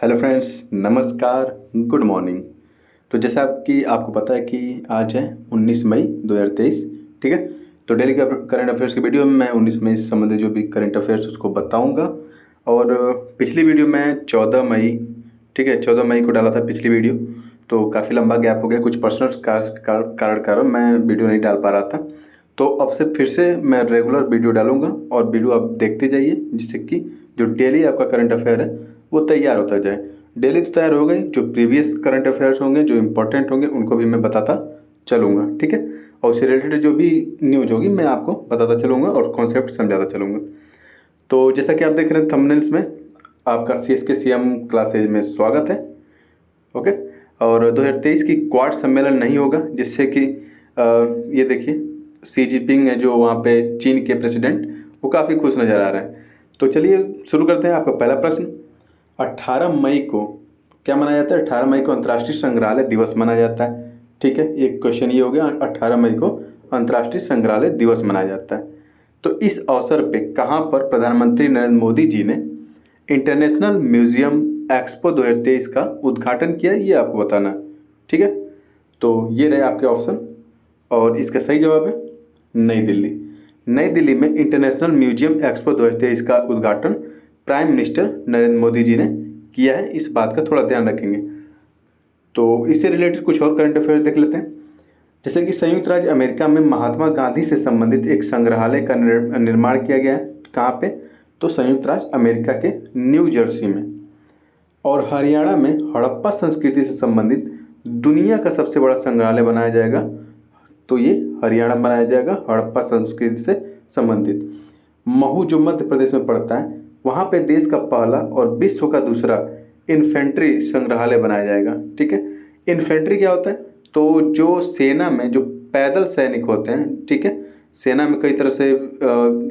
Hello friends, नमस्कार, good morning. तो जैसा कि आपको पता है कि आज है 19 मई 2023। ठीक है। तो डेली का करंट अफेयर्स की वीडियो में मैं 19 मई से संबंधित जो भी करंट अफेयर्स उसको बताऊंगा। और पिछली वीडियो में 14 मई, ठीक है, 14 मई को डाला था पिछली वीडियो। तो काफ़ी लंबा गैप हो गया, कुछ पर्सनल कारण मैं वीडियो नहीं डाल पा रहा था। तो अब से फिर से मैं रेगुलर वीडियो डालूंगा और वीडियो आप देखते जाइए, जिससे कि जो डेली आपका करंट अफेयर है वो तैयार होता जाए। डेली तो तैयार हो गई, जो प्रीवियस करंट अफेयर्स होंगे, जो इंपॉर्टेंट होंगे, उनको भी मैं बताता चलूँगा। ठीक है। और उससे रिलेटेड जो भी न्यूज़ होगी मैं आपको बताता चलूँगा और कॉन्सेप्ट समझाता चलूँगा। तो जैसा कि आप देख रहे हैं थंबनेल्स में, आपका CSK CM क्लासेज में स्वागत है। ओके। और 2023 की क्वाड सम्मेलन नहीं होगा, जिससे कि ये देखिए सी जिनपिंग है जो वहाँ पे चीन के प्रेसिडेंट, वो काफ़ी खुश नज़र आ रहे हैं। तो चलिए शुरू करते हैं। आपका पहला प्रश्न, 18 मई को क्या मनाया जाता है? 18 मई को अंतर्राष्ट्रीय संग्रहालय दिवस मनाया जाता है। ठीक है, एक क्वेश्चन ये हो गया। 18 मई को अंतर्राष्ट्रीय संग्रहालय दिवस मनाया जाता है। तो इस अवसर पे कहाँ पर प्रधानमंत्री नरेंद्र मोदी जी ने इंटरनेशनल म्यूजियम एक्सपो 2023 का उद्घाटन किया, ये आपको बताना है। ठीक है। तो ये रहे आपके ऑप्शन, और इसका सही जवाब है नई दिल्ली। नई दिल्ली में इंटरनेशनल म्यूजियम एक्सपो 2023 का उद्घाटन प्राइम मिनिस्टर नरेंद्र मोदी जी ने किया है। इस बात का थोड़ा ध्यान रखेंगे। तो इससे रिलेटेड कुछ और करंट अफेयर देख लेते हैं। जैसे कि संयुक्त राज्य अमेरिका में महात्मा गांधी से संबंधित एक संग्रहालय का निर्माण किया गया है। कहाँ पे? तो संयुक्त राज्य अमेरिका के न्यू जर्सी में। और हरियाणा में हड़प्पा संस्कृति से संबंधित दुनिया का सबसे बड़ा संग्रहालय बनाया जाएगा। तो ये हरियाणा बनाया जाएगा, हड़प्पा संस्कृति से संबंधित। महू जो मध्य प्रदेश में पड़ता है, वहाँ पे देश का पहला और विश्व का दूसरा इन्फेंट्री संग्रहालय बनाया जाएगा। ठीक है। इन्फेंट्री क्या होता है? तो जो सेना में जो पैदल सैनिक होते हैं, ठीक है, सेना में कई तरह से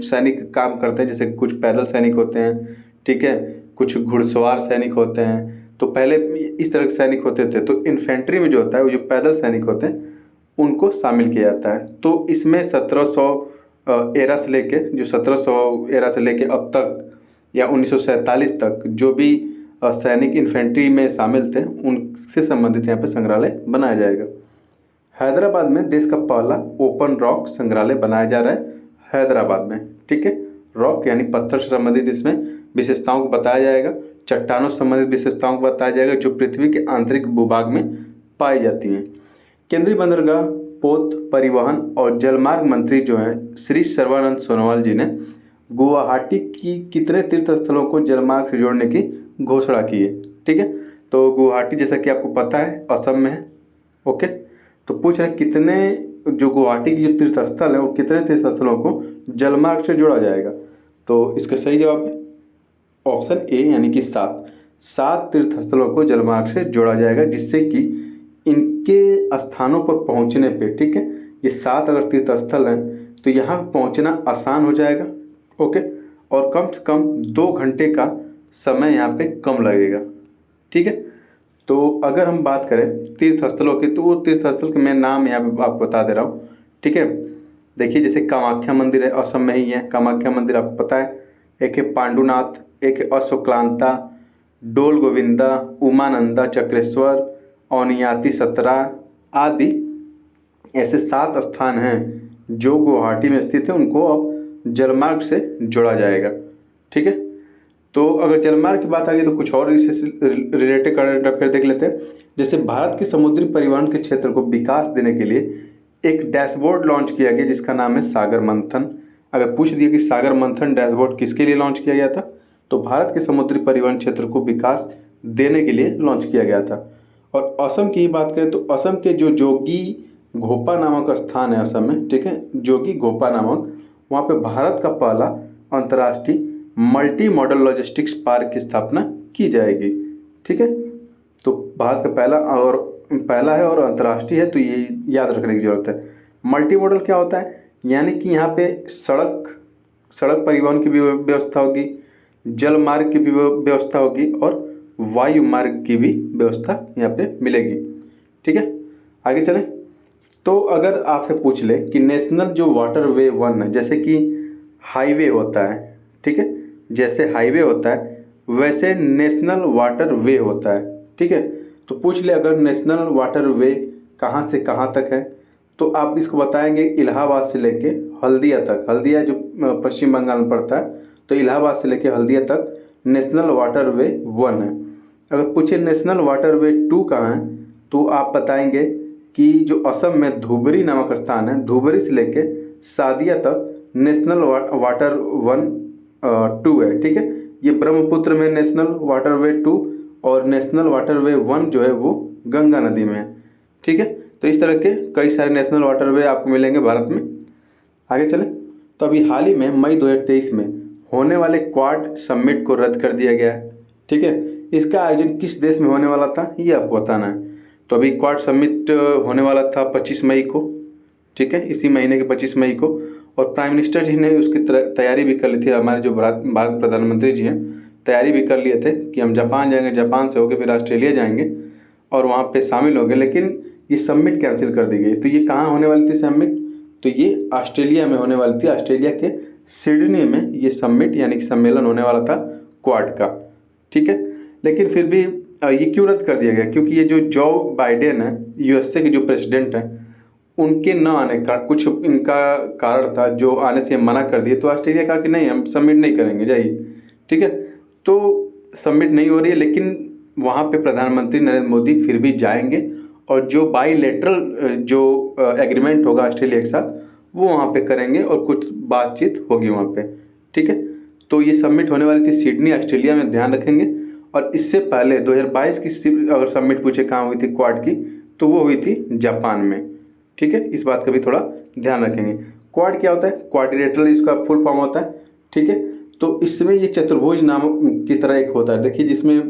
सैनिक काम करते हैं। जैसे कुछ पैदल सैनिक होते हैं, ठीक है, कुछ घुड़सवार सैनिक होते हैं। तो पहले इस तरह के सैनिक होते थे। तो इन्फेंट्री में जो होता है वो जो पैदल सैनिक होते हैं उनको शामिल किया जाता है। तो इसमें 1700 एरा से लेके, जो 1700 एरा से लेके अब तक या 1947 तक जो भी सैनिक इन्फेंट्री में शामिल थे, उनसे संबंधित यहाँ पे संग्रहालय बनाया जाएगा। हैदराबाद में देश का पहला ओपन रॉक संग्रहालय बनाया जा रहा है, हैदराबाद में। ठीक है। रॉक यानी पत्थर से संबंधित इसमें विशेषताओं को बताया जाएगा, चट्टानों से संबंधित विशेषताओं को बताया जाएगा जो पृथ्वी के आंतरिक भूभाग में पाई जाती हैं। केंद्रीय बंदरगाह, पोत, परिवहन और जलमार्ग मंत्री जो हैं श्री सर्बानंद सोनोवाल जी ने गुवाहाटी की कितने तीर्थ स्थलों को जलमार्ग से जोड़ने की घोषणा की है? ठीक है। तो गुवाहाटी जैसा कि आपको पता है असम में है। ओके। तो पूछ रहे हैं कितने, जो गुवाहाटी की जो तीर्थ स्थल है वो कितने तीर्थ स्थलों को जलमार्ग से जोड़ा जाएगा? तो इसका सही जवाब है ऑप्शन ए, यानी कि 7। 7 तीर्थ स्थलों को जलमार्ग से जोड़ा जाएगा, जिससे कि इनके स्थानों पर पहुंचने पे, ठीक है, ये 7 अगर तीर्थ स्थल हैं तो यहाँ पहुंचना आसान हो जाएगा। ओके। और कम से कम 2 घंटे का समय यहाँ पे कम लगेगा। ठीक है। तो अगर हम बात करें तीर्थ स्थलों की, तो वो तीर्थ स्थल के मैं नाम यहाँ पे आपको बता दे रहा हूँ। ठीक है। देखिए, जैसे कामाख्या मंदिर है, असम में ही है कामाख्या मंदिर, आपको पता है। एक है पांडुनाथ, एक है अशोकलांता, डोल गोविंदा, उमानंदा चक्रेश्वर, औनियाती सतरा आदि ऐसे 7 स्थान हैं जो गुवाहाटी में स्थित है। उनको अब जलमार्ग से जोड़ा जाएगा। ठीक है। तो अगर जलमार्ग की बात आ गई तो कुछ और इससे रिलेटेड करंट अफेयर देख लेते हैं। जैसे भारत के समुद्री परिवहन के क्षेत्र को विकास देने के लिए एक डैशबोर्ड लॉन्च किया गया, जिसका नाम है सागर मंथन। अगर पूछ दिया कि सागर मंथन डैशबोर्ड किसके लिए लॉन्च किया गया था, तो भारत के समुद्री परिवहन क्षेत्र को विकास देने के लिए लॉन्च किया गया था। और असम की बात करें तो असम के जो जोगी घोपा नामक स्थान है असम में, ठीक है, जोगी घोपा नामक, वहाँ पे भारत का पहला अंतर्राष्ट्रीय मल्टी मॉडल लॉजिस्टिक्स पार्क की स्थापना की जाएगी। ठीक है। तो भारत का पहला है और अंतर्राष्ट्रीय है, तो ये याद रखने की जरूरत है। मल्टी मॉडल क्या होता है? यानी कि यहाँ पे सड़क परिवहन की भी व्यवस्था होगी, जल मार्ग की भी व्यवस्था होगी और वायु मार्ग की भी व्यवस्था यहाँ पे मिलेगी। ठीक है। आगे चलें। तो अगर आपसे पूछ ले कि नेशनल जो वाटर वे 1 है, जैसे कि हाईवे होता है, ठीक है, जैसे हाईवे होता है वैसे नेशनल वाटर वे होता है। ठीक है, तो पूछ ले अगर नेशनल वाटर वे कहाँ से कहाँ तक है, तो आप इसको बताएंगे इलाहाबाद से लेके हल्दिया तक। हल्दिया जो पश्चिम बंगाल में पड़ता है, तो इलाहाबाद से लेके हल्दिया तक नेशनल वाटर वे 1 है। अगर पूछे नेशनल वाटर वे 2 कहाँ है, तो आप बताएंगे कि जो असम में धुबरी नामक स्थान है, धुबरी से लेके सादिया तक नेशनल वाटर 2 है। ठीक है, ये ब्रह्मपुत्र में नेशनल वाटर वे 2 और नेशनल वाटर वे 1 जो है वो गंगा नदी में है। ठीक है, तो इस तरह के कई सारे नेशनल वाटर वे आपको मिलेंगे भारत में। आगे चले, तो अभी हाल ही में मई 2023 में होने वाले क्वाड समिट को रद्द कर दिया गया है। ठीक है, इसका आयोजन किस देश में होने वाला था ये आपको बताना है। तो अभी क्वाड समिट होने वाला था 25 मई को। ठीक है, इसी महीने के 25 मई को, और प्राइम मिनिस्टर जी ने उसकी तैयारी भी कर ली थी। हमारे जो भारत प्रधानमंत्री जी हैं तैयारी भी कर लिए थे कि हम जापान जाएंगे, जापान से होकर फिर ऑस्ट्रेलिया जाएंगे और वहाँ पे शामिल होंगे, लेकिन ये समिट कैंसिल कर दी गई। तो ये कहाँ होने वाली थी समिट, तो ये ऑस्ट्रेलिया में होने वाली थी। ऑस्ट्रेलिया के सिडनी में ये समिट यानी कि सम्मेलन होने वाला था क्वाड का। ठीक है, लेकिन फिर भी ये क्यों रद्द कर दिया गया, क्योंकि ये जो जो बाइडेन है यूएसए के जो प्रेसिडेंट हैं उनके न आने का कुछ इनका कारण था, जो आने से मना कर दिए। तो ऑस्ट्रेलिया कहा कि नहीं हम सबमिट नहीं करेंगे, जाइए। ठीक है, तो सबमिट नहीं हो रही है, लेकिन वहाँ पे प्रधानमंत्री नरेंद्र मोदी फिर भी जाएंगे और जो बाईलेटरल जो एग्रीमेंट होगा ऑस्ट्रेलिया के साथ वो वहाँ पे करेंगे और कुछ बातचीत होगी वहाँ पे। ठीक है, तो ये सबमिट होने वाली थी सिडनी ऑस्ट्रेलिया में, ध्यान रखेंगे। और इससे पहले 2022 की अगर सबमिट पूछे कहाँ हुई थी क्वाड की, तो वो हुई थी जापान में। ठीक है, इस बात का भी थोड़ा ध्यान रखेंगे। क्वाड क्या होता है, क्वाड्रिलेटरल इसका फुल फॉर्म होता है। ठीक है, तो इसमें ये चतुर्भुज नाम की तरह एक होता है। देखिए, जिसमें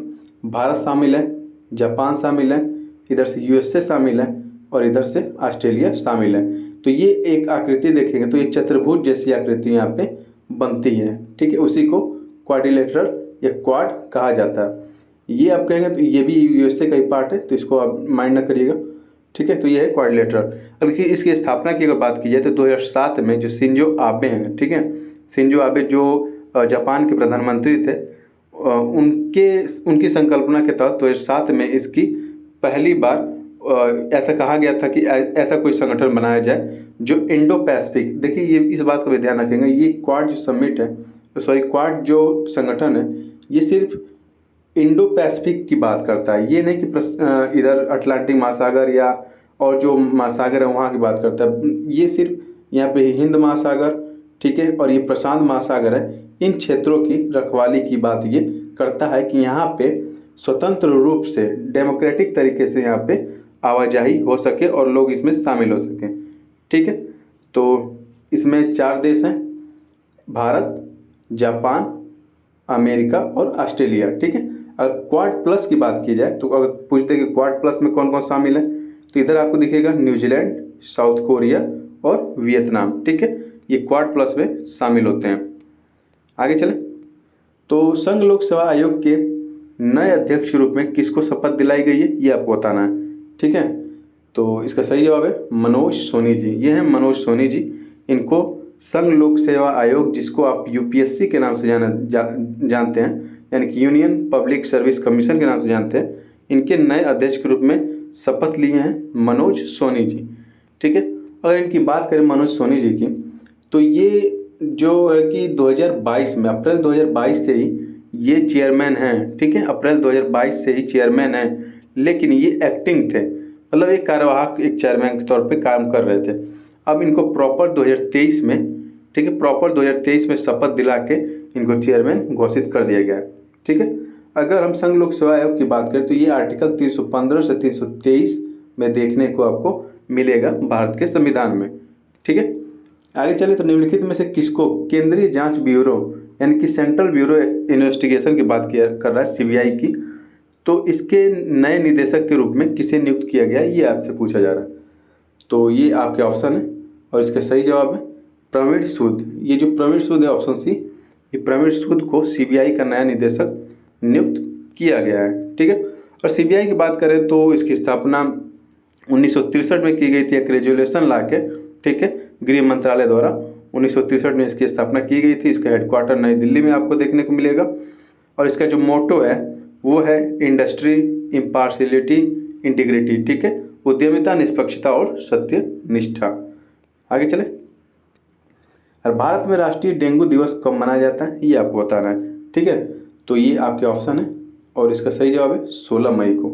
भारत शामिल है, जापान शामिल है, इधर से यूएसए शामिल है और इधर से ऑस्ट्रेलिया शामिल है। तो ये एक आकृति देखेंगे तो ये चतुर्भुज जैसी आकृति यहाँ पे बनती है। ठीक है, उसी को क्वाड्रिलेटरल या क्वाड कहा जाता है। ये आप कहेंगे तो ये भी यूएसए का ही पार्ट है, तो इसको आप माइंड ना करिएगा। ठीक है, तो ये है क्वाड्रिलेटरल। अब इसकी स्थापना की अगर बात की जाए तो 2007 में जो शिंजो आबे हैं, ठीक है, शिंजो आबे जो जापान के प्रधानमंत्री थे, उनकी संकल्पना के तहत 2007 में इसकी पहली बार ऐसा कहा गया था कि ऐसा कोई संगठन बनाया जाए जो इंडो पैसिफिक। देखिए, ये इस बात का भी ध्यान रखेंगे, ये क्वाड जो समिट है, सॉरी क्वाड जो संगठन है, ये सिर्फ इंडो पैसिफिक की बात करता है। ये नहीं कि इधर अटलांटिक महासागर या और जो महासागर है वहाँ की बात करता है। ये सिर्फ यहाँ पे हिंद महासागर, ठीक है, और ये प्रशांत महासागर है, इन क्षेत्रों की रखवाली की बात ये करता है कि यहाँ पे स्वतंत्र रूप से डेमोक्रेटिक तरीके से यहाँ पे आवाजाही हो सके और लोग इसमें शामिल हो सकें। ठीक है, तो इसमें 4 देश हैं, भारत, जापान, अमेरिका और ऑस्ट्रेलिया। ठीक है, अगर क्वाड प्लस की बात की जाए तो अगर पूछते हैं कि क्वाड प्लस में कौन कौन शामिल है, तो इधर आपको दिखेगा न्यूजीलैंड, साउथ कोरिया और वियतनाम। ठीक है, ये क्वाड प्लस में शामिल होते हैं। आगे चले, तो संघ लोक सेवा आयोग के नए अध्यक्ष के रूप में किसको शपथ दिलाई गई है ये आपको बताना है। ठीक है, तो इसका सही जवाब है मनोज सोनी जी। ये हैं मनोज सोनी जी। इनको संघ लोक सेवा आयोग, जिसको आप यूपीएससी के नाम से जानते हैं, यानी कि यूनियन पब्लिक सर्विस कमीशन के नाम से जानते हैं, इनके नए अध्यक्ष के रूप में शपथ लिए हैं मनोज सोनी जी। ठीक है, अगर इनकी बात करें मनोज सोनी जी की, तो ये जो है कि 2022 में, अप्रैल 2022 से ही ये चेयरमैन हैं। ठीक है, अप्रैल 2022 से ही चेयरमैन हैं, लेकिन ये एक्टिंग थे, मतलब एक कार्यवाहक एक चेयरमैन के तौर पे काम कर रहे थे। अब इनको प्रॉपर 2023 में, ठीक है, प्रॉपर 2023 में शपथ दिला के इनको चेयरमैन घोषित कर दिया गया। ठीक है, अगर हम संघ लोक सेवा आयोग की बात करें तो ये आर्टिकल 315 से 323 में देखने को आपको मिलेगा भारत के संविधान में। ठीक है, आगे चले तो निम्नलिखित में से किसको केंद्रीय जांच ब्यूरो यानी कि सेंट्रल ब्यूरो इन्वेस्टिगेशन की बात कर रहा है, सीबीआई की, तो इसके नए निदेशक के रूप में किसे नियुक्त किया गया ये आपसे पूछा जा रहा है। तो ये आपके ऑप्शन है और इसका सही जवाब है प्रवीण सूद। ये जो प्रवीण सूद है ऑप्शन सी, ये प्रवीण सूद को सीबीआई का नया निदेशक नियुक्त किया गया है। ठीक है, और सीबीआई की बात करें तो इसकी स्थापना 1963 में की गई थी, एक रेजुलेशन ला के, ठीक है, गृह मंत्रालय द्वारा 1963 में इसकी स्थापना की गई थी। इसका हेडक्वार्टर नई दिल्ली में आपको देखने को मिलेगा। और इसका जो मोटो है वो है इंडस्ट्री, इम्पार्शियलिटी, इंटीग्रिटी, ठीक है, उद्यमिता, निष्पक्षता और सत्य निष्ठा। आगे चले। और भारत में राष्ट्रीय डेंगू दिवस कब मनाया जाता है ये आपको बताना है, ठीक है। तो ये आपके ऑप्शन है और इसका सही जवाब है 16 मई को।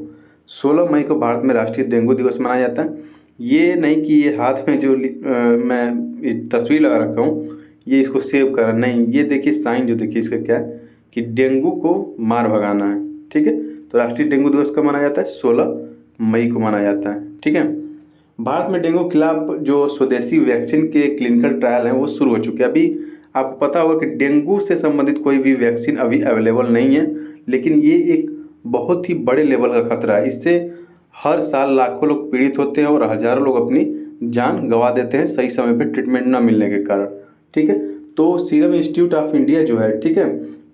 16 मई को भारत में राष्ट्रीय डेंगू दिवस मनाया जाता है। ये नहीं कि ये हाथ में जो मैं तस्वीर लगा रखा हूँ ये इसको सेव कर, नहीं, ये देखिए साइन जो देखिए इसका क्या है कि डेंगू को मार भगाना है, ठीक है। तो राष्ट्रीय डेंगू दिवस कब मनाया जाता है? 16 मई को मनाया जाता है, ठीक है। भारत में डेंगू के खिलाफ जो स्वदेशी वैक्सीन के क्लिनिकल ट्रायल हैं वो शुरू हो चुके हैं। अभी आपको पता होगा कि डेंगू से संबंधित कोई भी वैक्सीन अभी अवेलेबल नहीं है, लेकिन ये एक बहुत ही बड़े लेवल का खतरा है। इससे हर साल लाखों लोग पीड़ित होते हैं और हजारों लोग अपनी जान गंवा देते हैं सही समय पर ट्रीटमेंट न मिलने के कारण, ठीक है। तो सीरम इंस्टीट्यूट ऑफ इंडिया जो है, ठीक है,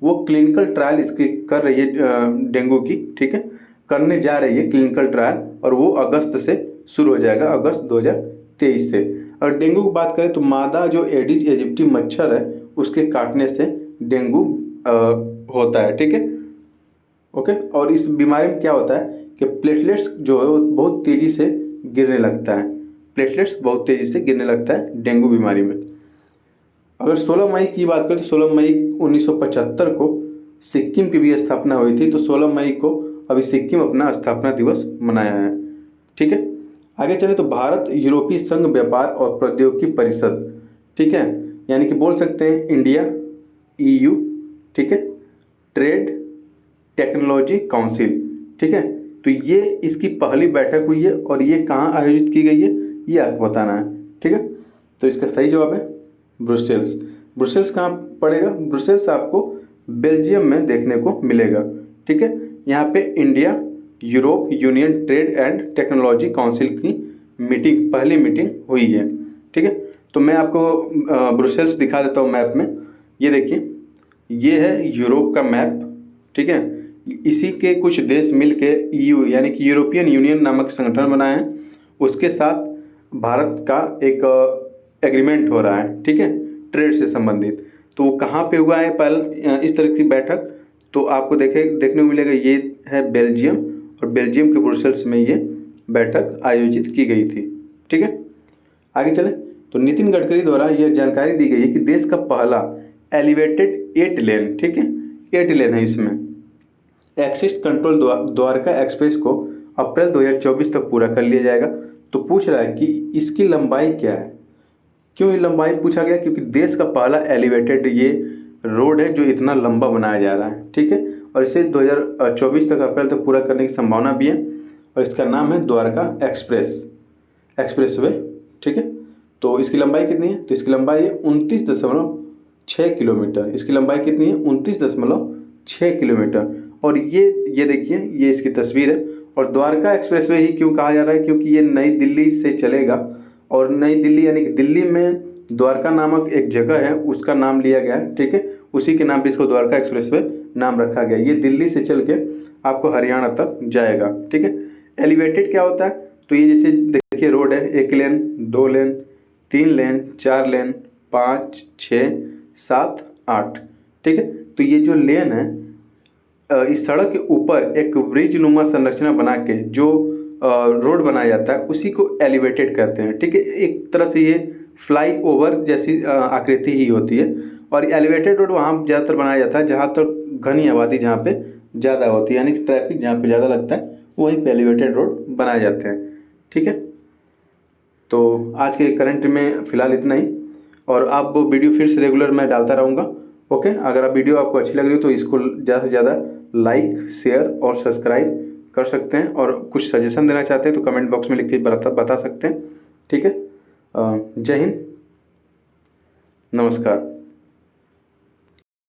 वो क्लिनिकल ट्रायल इसकी कर रही है डेंगू की, ठीक है, करने जा रही है क्लिनिकल ट्रायल, और वो अगस्त से शुरू हो जाएगा, अगस्त 2023 से। और डेंगू की बात करें तो मादा जो एडिस एजिप्टी मच्छर है उसके काटने से डेंगू होता है, ठीक है, ओके। और इस बीमारी में क्या होता है कि प्लेटलेट्स जो है वो बहुत तेज़ी से गिरने लगता है, प्लेटलेट्स बहुत तेज़ी से गिरने लगता है डेंगू बीमारी में। अगर 16 मई की बात करें तो 16 मई 1975 को सिक्किम की भी स्थापना हुई थी, तो 16 मई को अभी सिक्किम अपना स्थापना दिवस मनाया है, ठीक है। आगे चले तो भारत यूरोपीय संघ व्यापार और प्रौद्योगिकी परिषद, ठीक है, यानी कि बोल सकते हैं इंडिया EU, ठीक है, ट्रेड टेक्नोलॉजी काउंसिल, ठीक है। तो ये इसकी पहली बैठक हुई है और ये कहाँ आयोजित की गई है ये आपको बताना है, ठीक है। तो इसका सही जवाब है ब्रुसेल्स। ब्रुसेल्स कहाँ पड़ेगा? ब्रुसेल्स आपको बेल्जियम में देखने को मिलेगा, ठीक है। यहाँ पे India Europe union trade and technology council की पहली मीटिंग हुई है, ठीक है। तो मैं आपको ब्रुसेल्स दिखा देता हूँ मैप में। ये देखिए, ये है यूरोप का मैप, ठीक है। इसी के कुछ देश मिल के EU यानी कि यूरोपियन यूनियन नामक संगठन बनाए हैं, उसके साथ भारत का एक एग्रीमेंट हो रहा है, ठीक है, ट्रेड से संबंधित। तो वो कहाँ पे हुआ है पहले इस तरह की बैठक? तो आपको देखने को मिलेगा, ये है बेल्जियम, और बेल्जियम के ब्रुसेल्स में ये बैठक आयोजित की गई थी, ठीक है। आगे चले तो नितिन गडकरी द्वारा यह जानकारी दी गई है कि देश का पहला एलिवेटेड 8 लेन, ठीक है, 8 लेन है इसमें, एक्सिस कंट्रोल द्वारका एक्सप्रेस को अप्रैल 2024 तक पूरा कर लिया जाएगा। तो पूछ रहा है कि इसकी लंबाई क्या है। क्यों ये लंबाई पूछा गया? क्योंकि देश का पहला एलिवेटेड ये रोड है जो इतना लंबा बनाया जा रहा है, ठीक है, और इसे 2024 तक अप्रैल तक पूरा करने की संभावना भी है, और इसका नाम है द्वारका एक्सप्रेसवे, ठीक है। तो इसकी लंबाई कितनी है? तो इसकी लंबाई है 29.6 किलोमीटर। इसकी लंबाई कितनी है? 29.6 किलोमीटर। और ये देखिए, ये इसकी तस्वीर है। और द्वारका एक्सप्रेसवे ही क्यों कहा जा रहा है? क्योंकि ये नई दिल्ली से चलेगा, और नई दिल्ली यानी कि दिल्ली में द्वारका नामक एक जगह है उसका नाम लिया गया है, ठीक है, उसी के नाम पे इसको द्वारका एक्सप्रेसवे नाम रखा गया। ये दिल्ली से चल के आपको हरियाणा तक जाएगा, ठीक है। एलिवेटेड क्या होता है? तो ये जैसे देखिए रोड है, 1 लेन, 2 लेन, 3 लेन, 4 लेन, 5, 6, 7, 8, ठीक है। तो ये जो लेन है इस सड़क के ऊपर एक ब्रिज नुमा संरचना बना के जो रोड बनाया जाता है उसी को एलिवेटेड कहते हैं, ठीक है। एक तरह से ये फ्लाई ओवर जैसी आकृति ही होती है। और एलिवेटेड रोड वहाँ ज़्यादातर बनाया जाता है जहाँ तक घनी आबादी जहाँ पे ज़्यादा होती है, यानी कि ट्रैफिक जहाँ पे ज़्यादा लगता है वहीं पे एलिवेटेड रोड बनाए जाते हैं, ठीक है। तो आज के करंट में फ़िलहाल इतना ही, और आप वो वीडियो फिर से रेगुलर मैं डालता रहूँगा, ओके। अगर आप वीडियो आपको अच्छी लग रही हो तो इसको ज़्यादा से ज़्यादा लाइक, शेयर और सब्सक्राइब कर सकते हैं, और कुछ सजेशन देना चाहते हैं तो कमेंट बॉक्स में लिख के बता सकते हैं, ठीक है। जय हिंद, नमस्कार।